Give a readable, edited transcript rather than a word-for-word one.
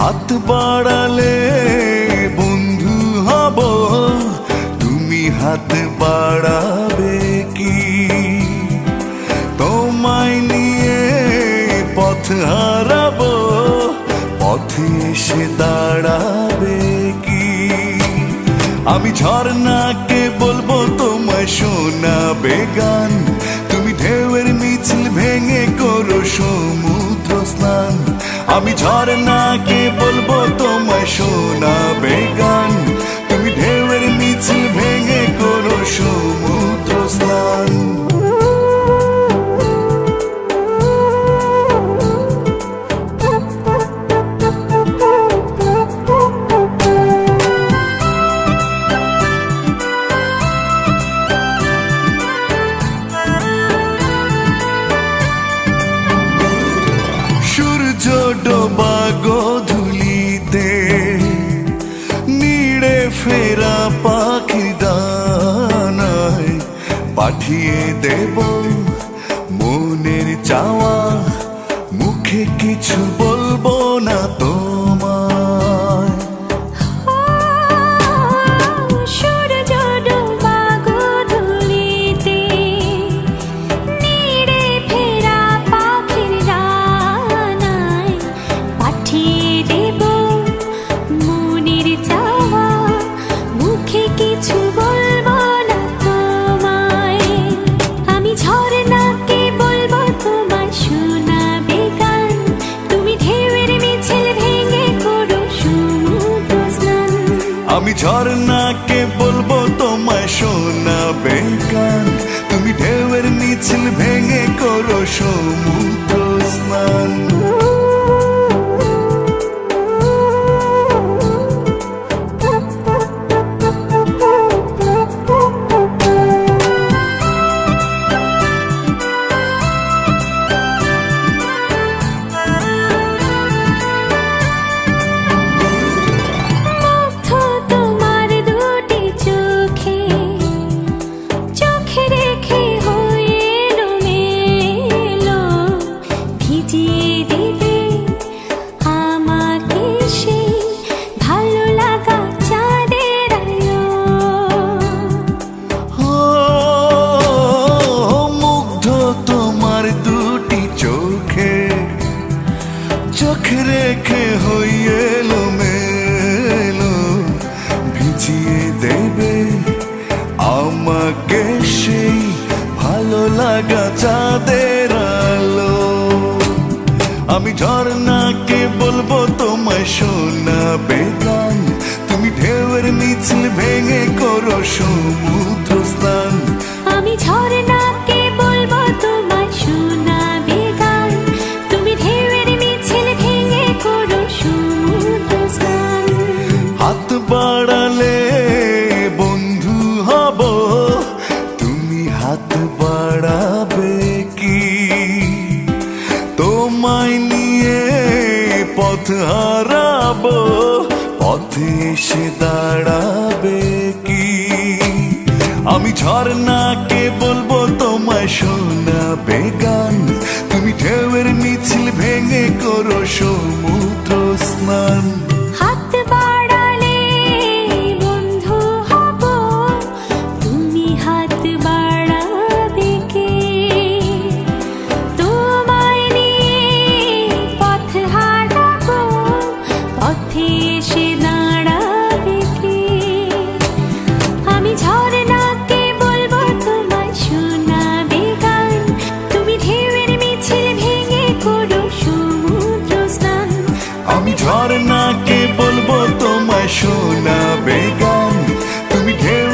হাত বাড়ালে বন্ধু হব, তুমি হাত বাড়াবে কি? তোমায় নিয়ে পথ হারাবো, পথে এসে দাঁড়াবে কি? আমি ঝর্ণাকে বলবো তোমায় শোনাবে গান, তুমি ঢেউয়ের মিছিল ভেঙে করো সমুদ্র স্নান। আমি ঝর্ণাকে বলবো তোমায় শোনাবে গান, তুমি ঢেউয়ের মিছিল ভেঙে করো সমুদ্র স্নান। সূর্য ডোবা গোধূলিতে নিড়ে ফেরা পাখি ডানায় পাঠিয়ে দেব মনের চাওয়া, মুখে কিছু বলবো না তোমায়। আমি ঝর্ণাকে বলবো তোমায় শোনাবে গান, তুমি ঢেউয়ের মিছিল ভেঙে করো সমুদ্র স্নান। চোখ রেখে হইয়ে এলো মেলো, ভিজিয়ে দেবে আমাকে সেই ভালো লাগা চাঁদের আলো। আমি ঝর্ণাকে বলবো তোমায় শোনাবে গান, তুমি ঢেউয়ের মিছিল ভেঙে করো সমুদ্র স্নান। আমি ঝর্ণাকে বলবো তোমায় শোনাবে গান, তুমি ঢেউয়ের মিছিল ভেঙে করো সমুদ্র স্নান। হাত বাড়ালে বন্ধু হব, তুমি হাত বাড়াবে কি? তোমায় নিয়ে পথ হারাবো, পথে এসে দাঁড়াবে কি? আমি ঝর্ণাকে বলবো তোমায় শোনাবে গান, তুমি ঢেউয়ের মিছিল ভেঙে করো সমুদ্র স্নান। হাত বাড়ালে বন্ধু হব, তুমি হাত বাড়াবে কে? তোমায় নিয়ে পথ হারাবো, পথে এসে দাঁড়াবে কে? আমি ঝর্ণাকে বলবো তোমায় শোনাবে গান, তুমি ঢেউয়ের মিছিল ভেঙে করো সমুদ্র স্নান। আমি ঝর্ণাকে বলবো তোমায় শোনাবে গান, তুমি ঢেউ